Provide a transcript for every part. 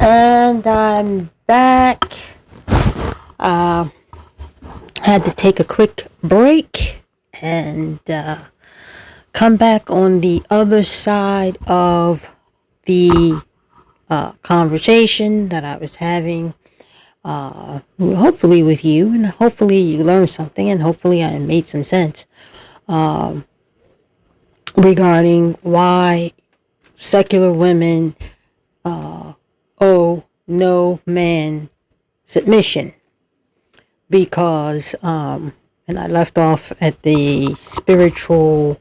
And I'm back. Had to take a quick break and come back on the other side of the conversation that I was having, hopefully with you, and hopefully you learned something, and hopefully I made some sense regarding why secular women owe no man submission. Because, and I left off at the spiritual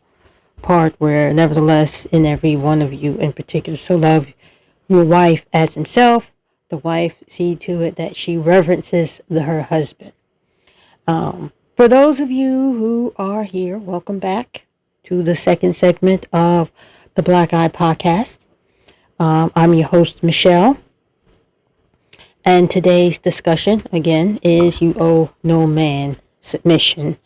part where, nevertheless, in every one of you in particular, so love your wife as himself. The wife see to it that she reverences her husband. For those of you who are here, welcome back to the second segment of the Black Eye Podcast. I'm your host, Michelle. And today's discussion, again, is you owe no man submission.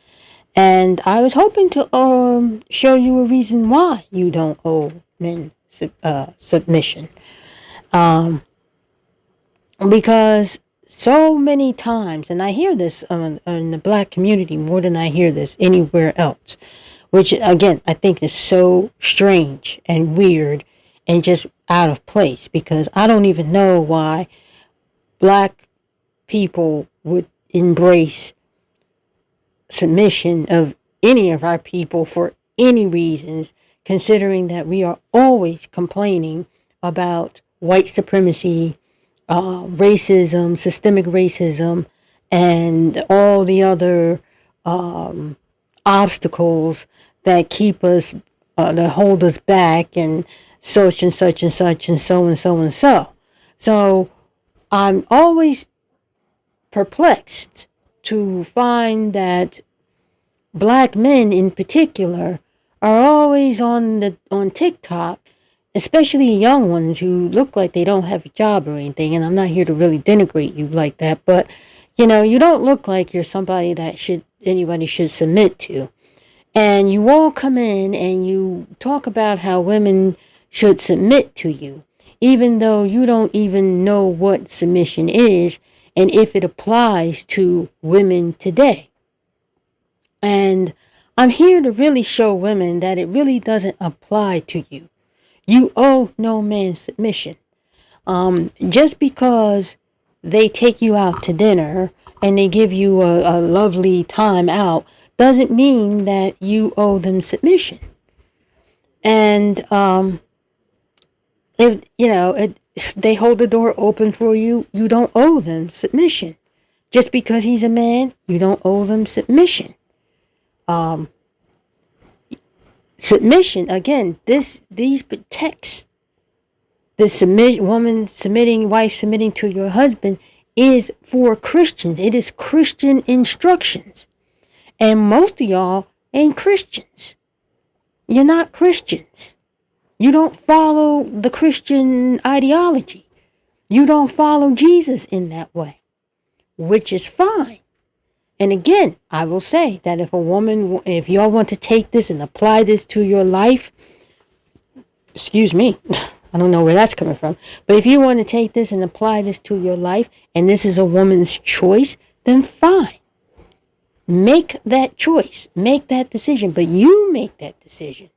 And I was hoping to show you a reason why you don't owe men submission. Because so many times, and I hear this in the black community more than I hear this anywhere else, which, again, I think is so strange and weird and just out of place, because I don't even know why black people would embrace submission of any of our people for any reasons, considering that we are always complaining about white supremacy, racism, systemic racism, and all the other obstacles that keep us, that hold us back, and such and such and such and so and so and so. So I'm always perplexed to find that black men in particular are always on TikTok, especially young ones who look like they don't have a job or anything. And I'm not here to really denigrate you like that, but you don't look like you're somebody that anybody should submit to. And you all come in and you talk about how women should submit to you, even though you don't even know what submission is and if it applies to women today. And I'm here to really show women that it really doesn't apply to you. You owe no man submission. Just because they take you out to dinner and they give you a lovely time out doesn't mean that you owe them submission. And if they hold the door open for you, you don't owe them submission. Just because he's a man, you don't owe them submission. Submission, again, these texts, wife submitting to your husband is for Christians. It is Christian instructions. And most of y'all ain't Christians. You're not Christians. You don't follow the Christian ideology. You don't follow Jesus in that way, which is fine. And again, I will say that if y'all want to take this and apply this to your life, excuse me, I don't know where that's coming from, but if you want to take this and apply this to your life, and this is a woman's choice, then fine. Make that choice. Make that decision. But you make that decision.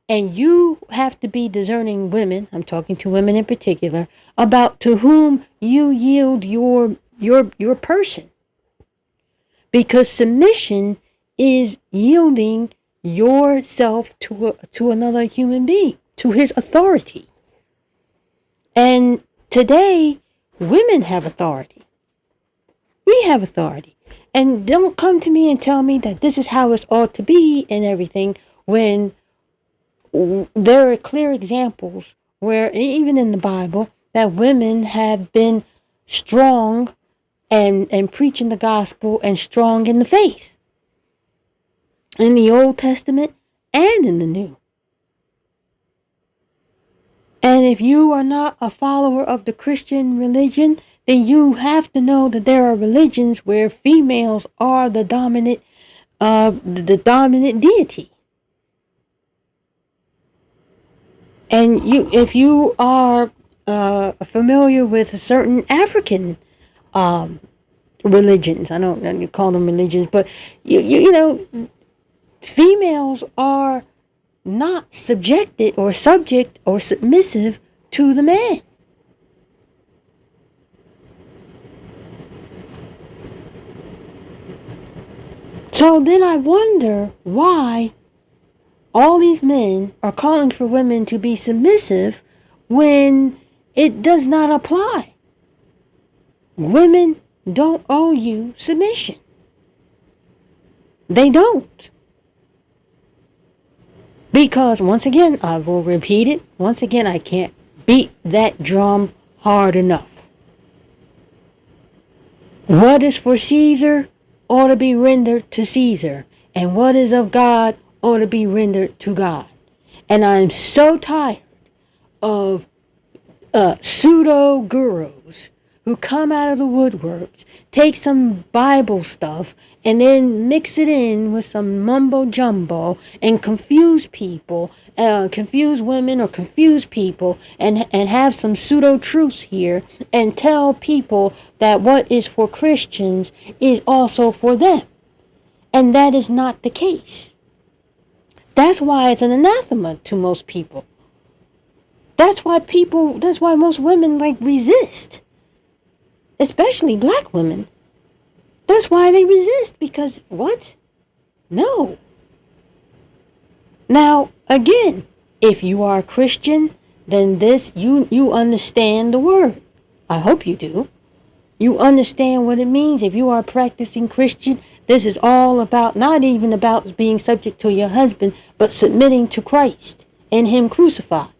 And you have to be discerning women, I'm talking to women in particular, about to whom you yield your person. Because submission is yielding yourself to another human being, to his authority. And today, women have authority. We have authority. And don't come to me and tell me that this is how it ought to be and everything, when there are clear examples where, even in the Bible, that women have been strong and preaching the gospel and strong in the faith. In the Old Testament and in the New. And if you are not a follower of the Christian religion, then you have to know that there are religions where females are the dominant deity. And if you are familiar with certain African religions. I don't call them religions, but you know, females are not subjected or subject or submissive to the man. So then I wonder why all these men are calling for women to be submissive when it does not apply. Women don't owe you submission. They don't. Because, once again, I will repeat it. Once again, I can't beat that drum hard enough. What is for Caesar ought to be rendered to Caesar. And what is of God ought to be rendered to God. And I'm so tired of pseudo-gurus who come out of the woodworks, take some Bible stuff, and then mix it in with some mumbo-jumbo and confuse people, confuse women or confuse people, and have some pseudo-truths here and tell people that what is for Christians is also for them. And that is not the case. That's why it's an anathema to most people. That's why most women resist. Especially black women. That's why they resist, because what? No. Now, again, if you are a Christian, then you understand the word. I hope you do. You understand what it means. If you are a practicing Christian, this is all about, not even about being subject to your husband, but submitting to Christ and Him crucified.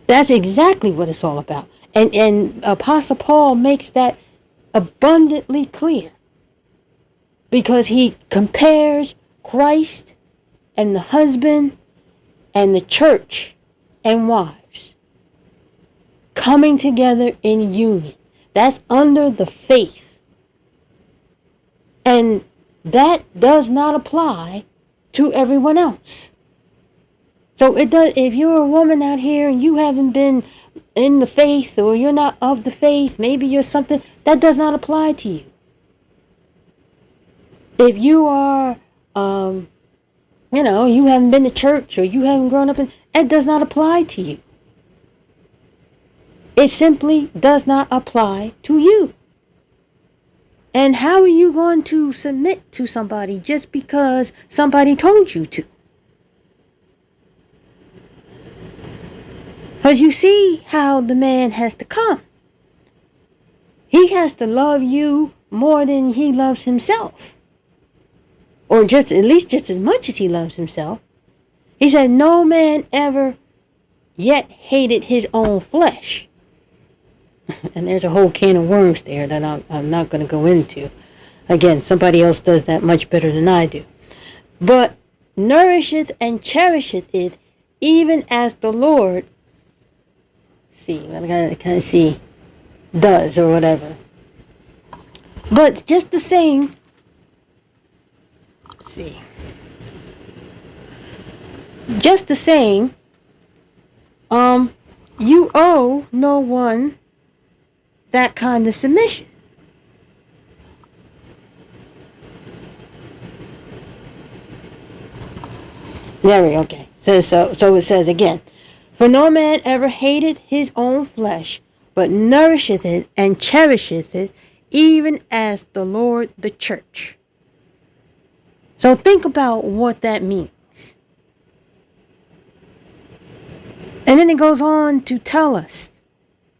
That's exactly what it's all about. And Apostle Paul makes that abundantly clear, because he compares Christ and the husband and the church and wives coming together in union. That's under the faith. And that does not apply to everyone else. So it does. If you're a woman out here and you haven't been in the faith, or you're not of the faith, maybe you're something, that does not apply to you. If you are, you haven't been to church, or you haven't grown up in, that does not apply to you. It simply does not apply to you. And how are you going to submit to somebody just because somebody told you to? Because you see how the man has to come. He has to love you more than he loves himself. Or at least just as much as he loves himself. He said, no man ever yet hated his own flesh. And there's a whole can of worms there that I'm not going to go into. Again, somebody else does that much better than I do. But nourisheth and cherisheth it, even as the Lord, I'm going to kind of see, does or whatever. But just the same, just the same, you owe no one that kind of submission. There we go. Okay. So it says again, for no man ever hated his own flesh, but nourisheth it and cherisheth it, even as the Lord the church. So think about what that means. And then it goes on to tell us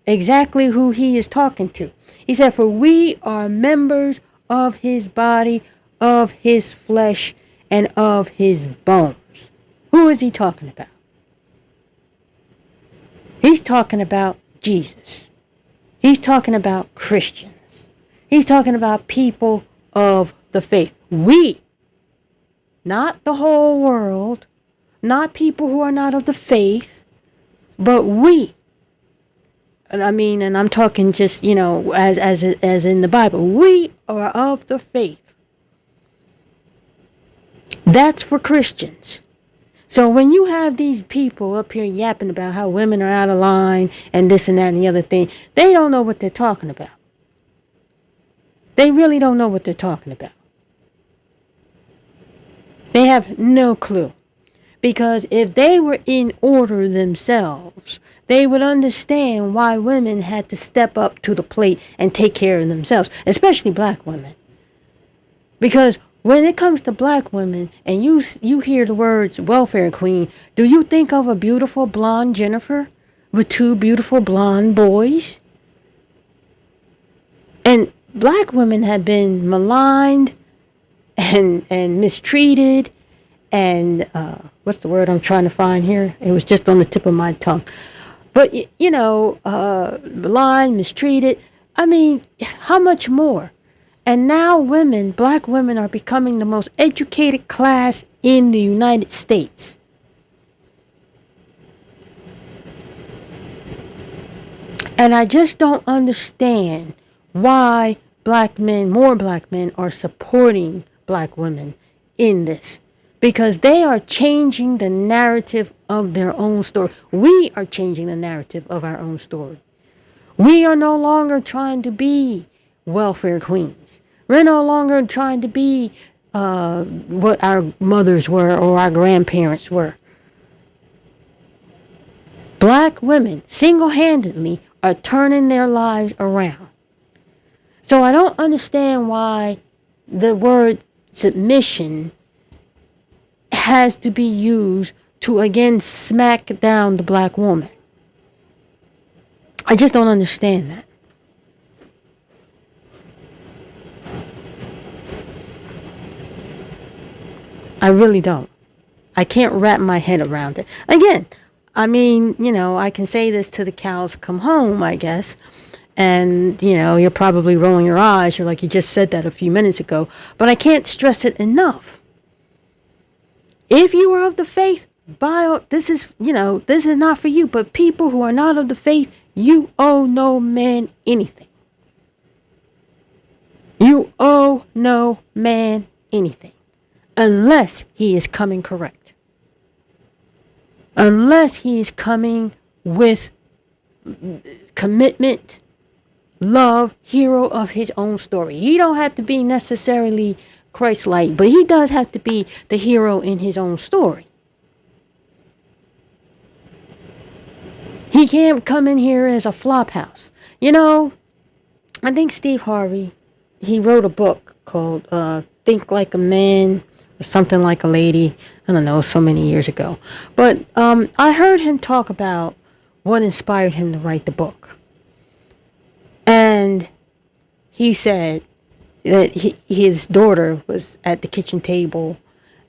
exactly who he is talking to. He said, for we are members of his body, of his flesh, and of his bones. Who is he talking about? He's talking about Jesus. He's talking about Christians. He's talking about people of the faith. We, not the whole world, not people who are not of the faith, but we. And I'm talking just, as in the Bible. We are of the faith. That's for Christians. So when you have these people up here yapping about how women are out of line and this and that and the other thing, they don't know what they're talking about. They really don't know what they're talking about. They have no clue. Because if they were in order themselves, they would understand why women had to step up to the plate and take care of themselves, especially black women. Because when it comes to black women and you hear the words welfare queen, do you think of a beautiful blonde Jennifer with two beautiful blonde boys? And black women have been maligned and mistreated and what's the word I'm trying to find here? It was just on the tip of my tongue. But, maligned, mistreated. I mean, how much more? And now women, black women, are becoming the most educated class in the United States. And I just don't understand why more black men are supporting black women in this. Because they are changing the narrative of their own story. We are changing the narrative of our own story. We are no longer trying to be welfare queens. We're no longer trying to be what our mothers were or our grandparents were. Black women single-handedly are turning their lives around. So I don't understand why the word submission has to be used to again smack down the black woman. I just don't understand that. I really don't. I can't wrap my head around it. Again, I mean, I can say this till the cows come home, I guess. And, you're probably rolling your eyes. You're like, you just said that a few minutes ago. But I can't stress it enough. If you are of the faith, this is not for you. But people who are not of the faith, you owe no man anything. You owe no man anything. Unless he is coming correct. Unless he is coming with commitment, love, hero of his own story. He don't have to be necessarily Christlike, but he does have to be the hero in his own story. He can't come in here as a flop house. I think Steve Harvey, he wrote a book called Think Like a Man or something like a lady. I don't know, so many years ago. But I heard him talk about what inspired him to write the book. And he said that his daughter was at the kitchen table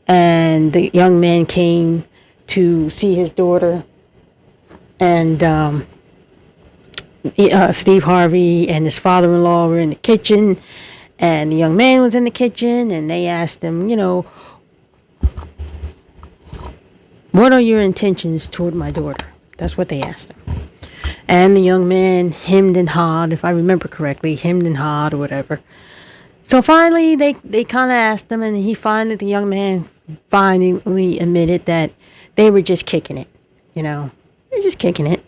and the young man came to see his daughter, and Steve Harvey and his father-in-law were in the kitchen, and the young man was in the kitchen, and they asked him, what are your intentions toward my daughter? That's what they asked him. And the young man hemmed and hawed, if I remember correctly, hemmed and hawed or whatever. So finally, they kind of asked him, and the young man finally admitted that they were just kicking it, They're just kicking it,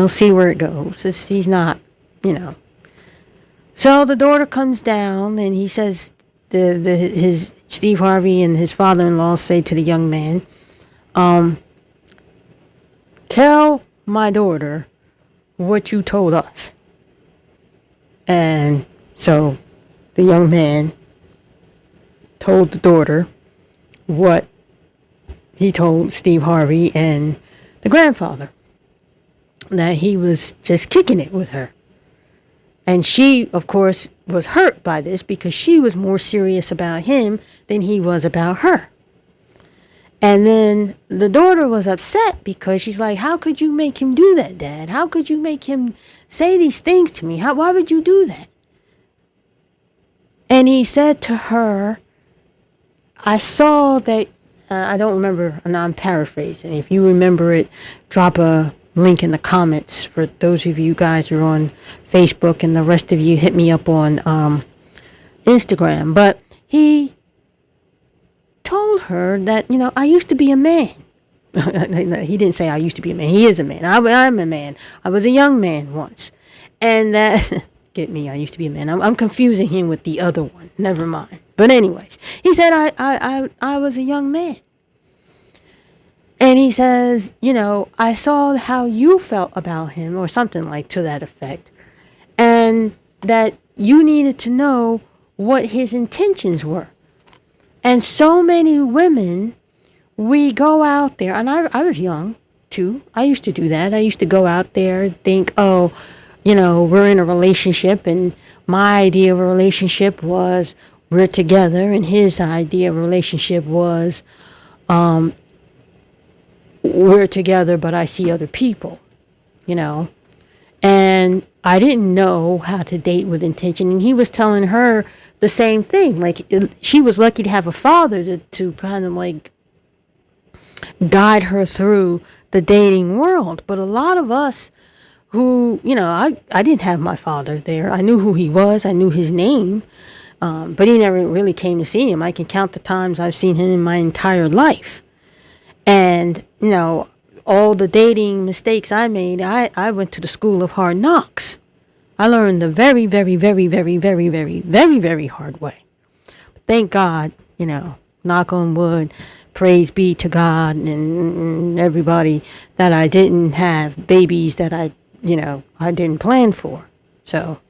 see where it goes. He's not, So the daughter comes down, and he says, his Steve Harvey and his father-in-law say to the young man, tell my daughter what you told us. And so the young man told the daughter what he told Steve Harvey and the grandfather, that he was just kicking it with her. And she, of course, was hurt by this because she was more serious about him than he was about her. And then the daughter was upset because she's like, how could you make him do that, Dad? How could you make him say these things to me? Why would you do that? And he said to her, I saw that, I don't remember, and I'm paraphrasing. If you remember it, drop a link in the comments for those of you guys who are on Facebook, and the rest of you hit me up on Instagram. But he told told her that, I used to be a man. He didn't say I used to be a man. He is a man. I'm a man. I was a young man once. And that, get me, I used to be a man. I'm confusing him with the other one. Never mind. But anyways, he said I was a young man. And he says, I saw how you felt about him, or something like to that effect. And that you needed to know what his intentions were. And so many women, we go out there, and I was young too. I used to do that. I used to go out there and think, we're in a relationship, and my idea of a relationship was we're together, and his idea of a relationship was we're together, but I see other people, And I didn't know how to date with intention. And he was telling her the same thing. Like, she was lucky to have a father to kind of like guide her through the dating world. But a lot of us who, I didn't have my father there. I knew who he was. I knew his name. But he never really came to see him. I can count the times I've seen him in my entire life. And, all the dating mistakes I made, I went to the school of hard knocks. I learned the very, very, very, very, very, very, very, very hard way. Thank God, knock on wood, praise be to God and everybody, that I didn't have babies that I didn't plan for. So,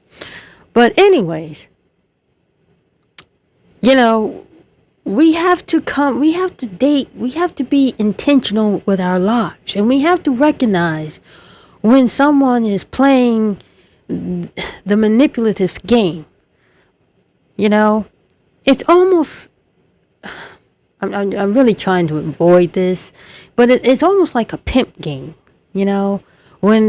but anyways, we have to date, we have to be intentional with our lives, and we have to recognize when someone is playing the manipulative game. It's almost, I'm really trying to avoid this, but it's almost like a pimp game, when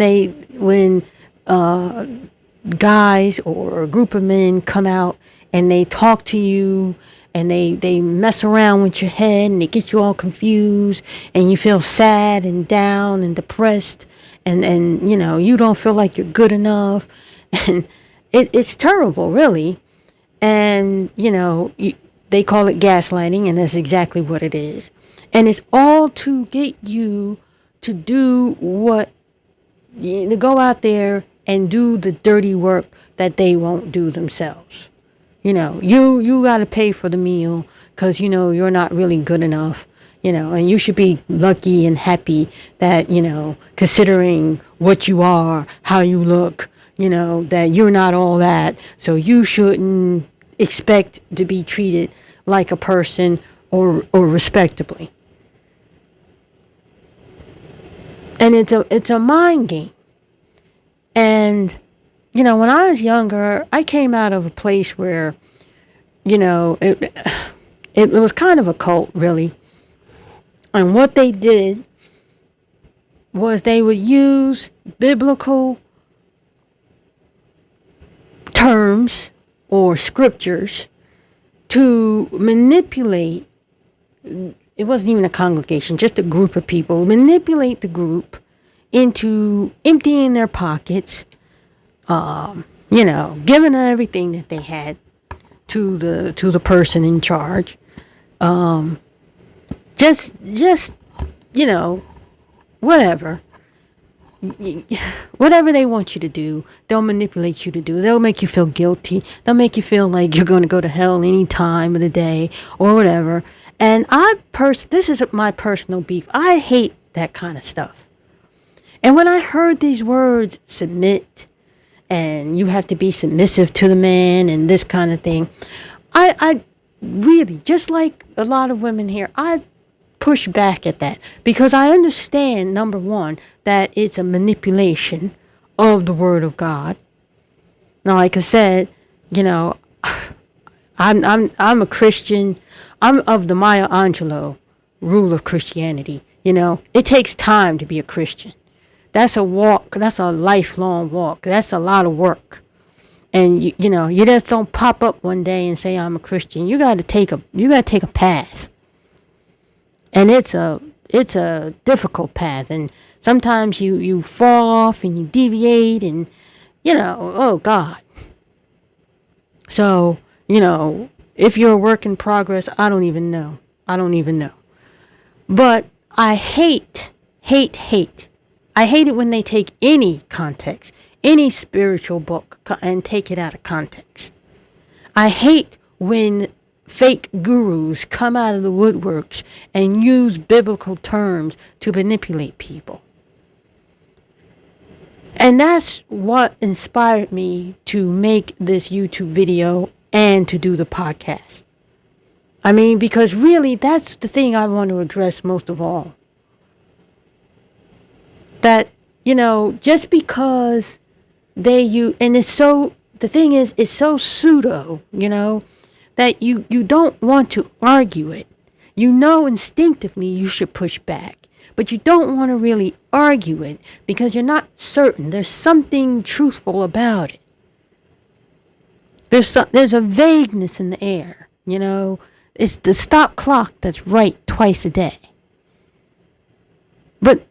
guys or a group of men come out and they talk to you, and they mess around with your head, and they get you all confused, and you feel sad and down and depressed, and you don't feel like you're good enough, and it's terrible, really. And they call it gaslighting, and that's exactly what it is. And it's all to get you to do to go out there and do the dirty work that they won't do themselves. You got to pay for the meal because, you're not really good enough, and you should be lucky and happy that, considering what you are, how you look, that you're not all that. So you shouldn't expect to be treated like a person or respectably. And it's a mind game. And when I was younger, I came out of a place where, it was kind of a cult, really. And what they did was they would use biblical terms or scriptures to manipulate. It wasn't even a congregation, just a group of people. Manipulate the group into emptying their pockets, giving everything that they had to the person in charge. Just whatever. Whatever they want you to do, they'll manipulate you to do. They'll make you feel guilty. They'll make you feel like you're going to go to hell any time of the day or whatever. And this is my personal beef. I hate that kind of stuff. And when I heard these words, submit, and you have to be submissive to the man and this kind of thing, I really, just like a lot of women here, I push back at that because I understand, number one, that it's a manipulation of the word of God. Now, like I said, I'm a Christian. I'm of the Maya Angelou rule of Christianity. It takes time to be a Christian. That's a walk. That's a lifelong walk. That's a lot of work. And you just don't pop up one day and say I'm a Christian. You got to take a path. And it's a difficult path, and sometimes you fall off and you deviate, and oh God. So if you're a work in progress, I don't even know. I don't even know. But I hate. I hate it when they take any context, any spiritual book, and take it out of context. I hate when fake gurus come out of the woodworks and use biblical terms to manipulate people. And that's what inspired me to make this YouTube video and to do the podcast. I mean, because really, that's the thing I want to address most of all. That, just because and it's so, the thing is, it's so pseudo, that you don't want to argue it. Instinctively you should push back, but you don't want to really argue it because you're not certain. There's something truthful about it. There's a vagueness in the air, It's the stop clock that's right twice a day. But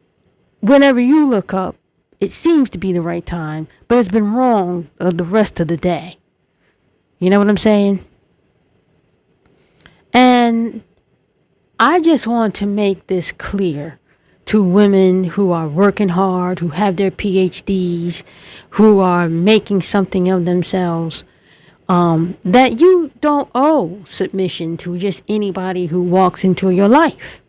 whenever you look up, it seems to be the right time, but it's been wrong the rest of the day. You know what I'm saying? And I just want to make this clear to women who are working hard, who have their PhDs, who are making something of themselves, that you don't owe submission to just anybody who walks into your life.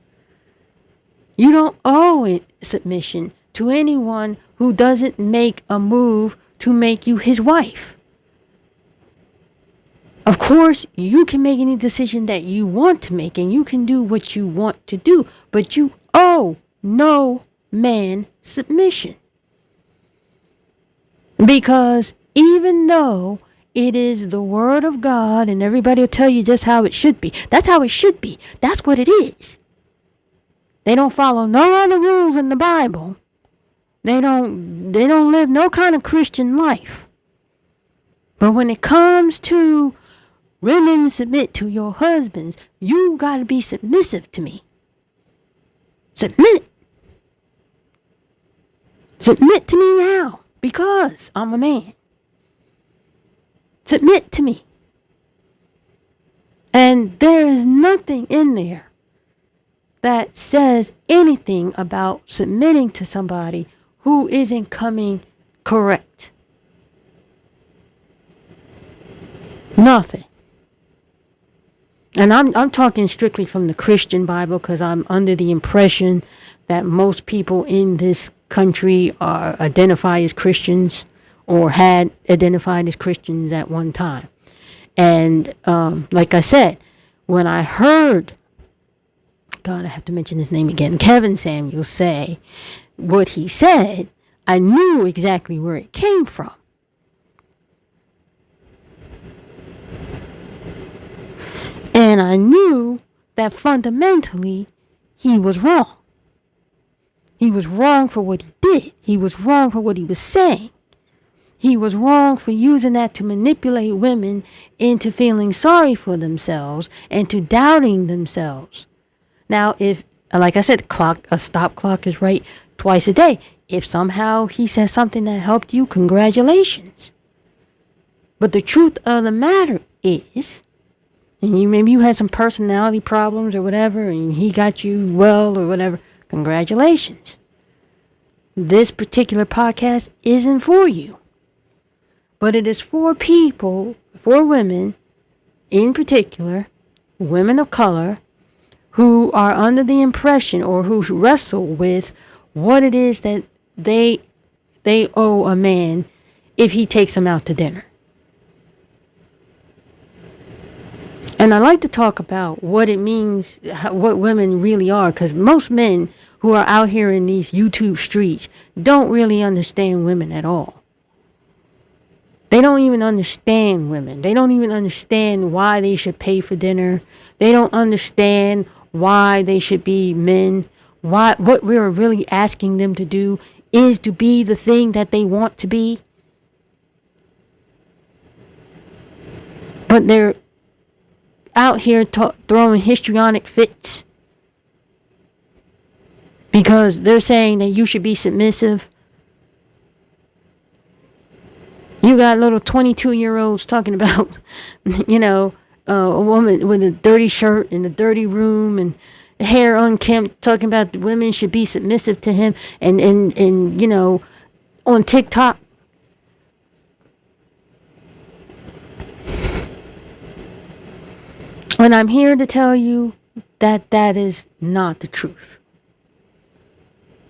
You don't owe submission to anyone who doesn't make a move to make you his wife. Of course, you can make any decision that you want to make and you can do what you want to do, but you owe no man submission. Because even though it is the word of God and everybody will tell you just how it should be, that's how it should be. That's what it is. They don't follow no other rules in the Bible. They don't live no kind of Christian life. But when it comes to women submit to your husbands, you got to be submissive to me. Submit. Submit to me now because I'm a man. Submit to me. And there is nothing in there that says anything about submitting to somebody who isn't coming correct. Nothing. And I'm talking strictly from the Christian Bible because I'm under the impression that most people in this country identify as Christians or had identified as Christians at one time. And like I said, when I heard, God, I have to mention his name again, Kevin Samuel say what he said, I knew exactly where it came from. And I knew that fundamentally he was wrong. He was wrong for what he did. He was wrong for what he was saying. He was wrong for using that to manipulate women into feeling sorry for themselves and to doubting themselves. Now, if, like I said, a stop clock is right twice a day. If somehow he says something that helped you, congratulations. But the truth of the matter is, and maybe you had some personality problems or whatever, and he got you well or whatever, congratulations. This particular podcast isn't for you. But it is for people, for women in particular, women of color, who are under the impression or who wrestle with what it is that they owe a man if he takes them out to dinner. And I like to talk about what it means, what women really are, because most men who are out here in these YouTube streets don't really understand women at all. They don't even understand women. They don't even understand why they should pay for dinner. They don't understand why they should be men. What we're really asking them to do is to be the thing that they want to be. But they're out here throwing histrionic fits because they're saying that you should be submissive. You got little 22-year-olds talking about, a woman with a dirty shirt in a dirty room and hair unkempt, talking about women should be submissive to him, and on TikTok. And I'm here to tell you that that is not the truth.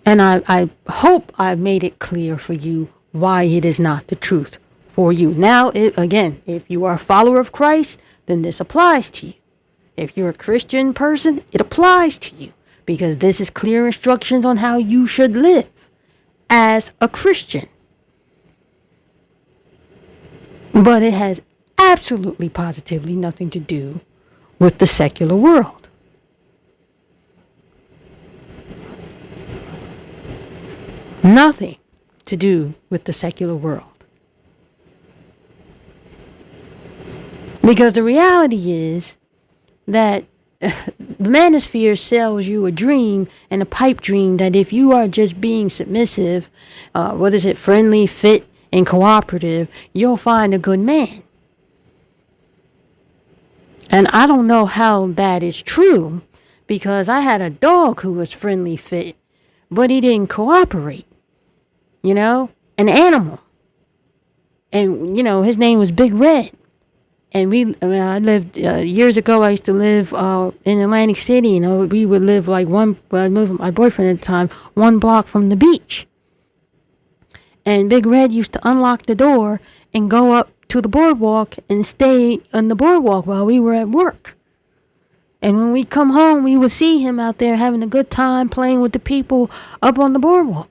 And I hope I've made it clear for you why it is not the truth for you. Now, again, if you are a follower of Christ, then this applies to you. If you're a Christian person, it applies to you, because this is clear instructions on how you should live as a Christian. But it has absolutely, positively nothing to do with the secular world. Nothing to do with the secular world. Because the reality is that the manosphere sells you a dream, and a pipe dream, that if you are just being submissive, friendly, fit, and cooperative, you'll find a good man. And I don't know how that is true, because I had a dog who was friendly, fit, but he didn't cooperate. An animal. And, his name was Big Red. And I lived, years ago, I used to live in Atlantic City. We would live I lived with my boyfriend at the time, 1 block from the beach. And Big Red used to unlock the door and go up to the boardwalk and stay on the boardwalk while we were at work. And when we come home, we would see him out there having a good time playing with the people up on the boardwalk.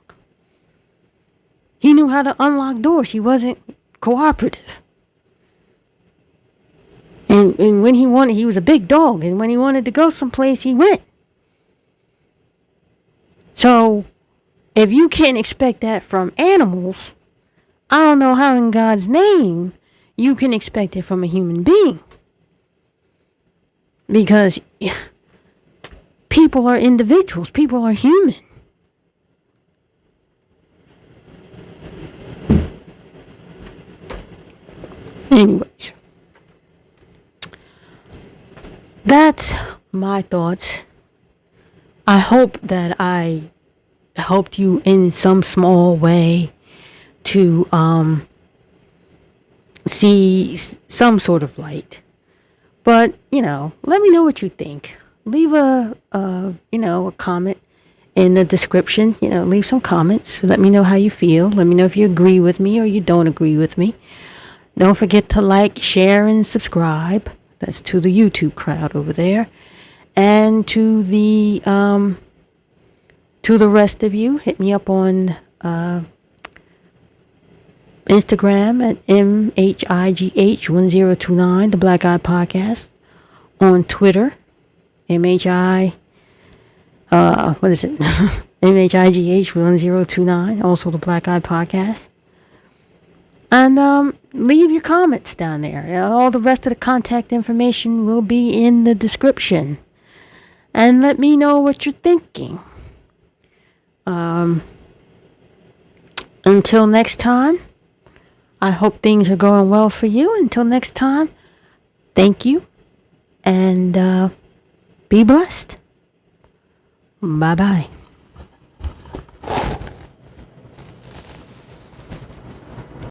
He knew how to unlock doors. He wasn't cooperative. And when he was a big dog, and when he wanted to go someplace, he went. So, if you can't expect that from animals, I don't know how in God's name you can expect it from a human being. Because people are individuals. People are human. Anyways, that's my thoughts. I hope that I helped you in some small way to see some sort of light. But, let me know what you think. Leave a comment in the description. Leave some comments. Let me know how you feel. Let me know if you agree with me or you don't agree with me. Don't forget to like, share, and subscribe. That's to the YouTube crowd over there. And to the rest of you, hit me up on Instagram at MHIGH1029, the Black Eye Podcast. On Twitter, MHIGH1029, also the Black Eye Podcast. And leave your comments down there. All the rest of the contact information will be in the description. And let me know what you're thinking. Until next time, I hope things are going well for you. Until next time, thank you. And be blessed. Bye-bye.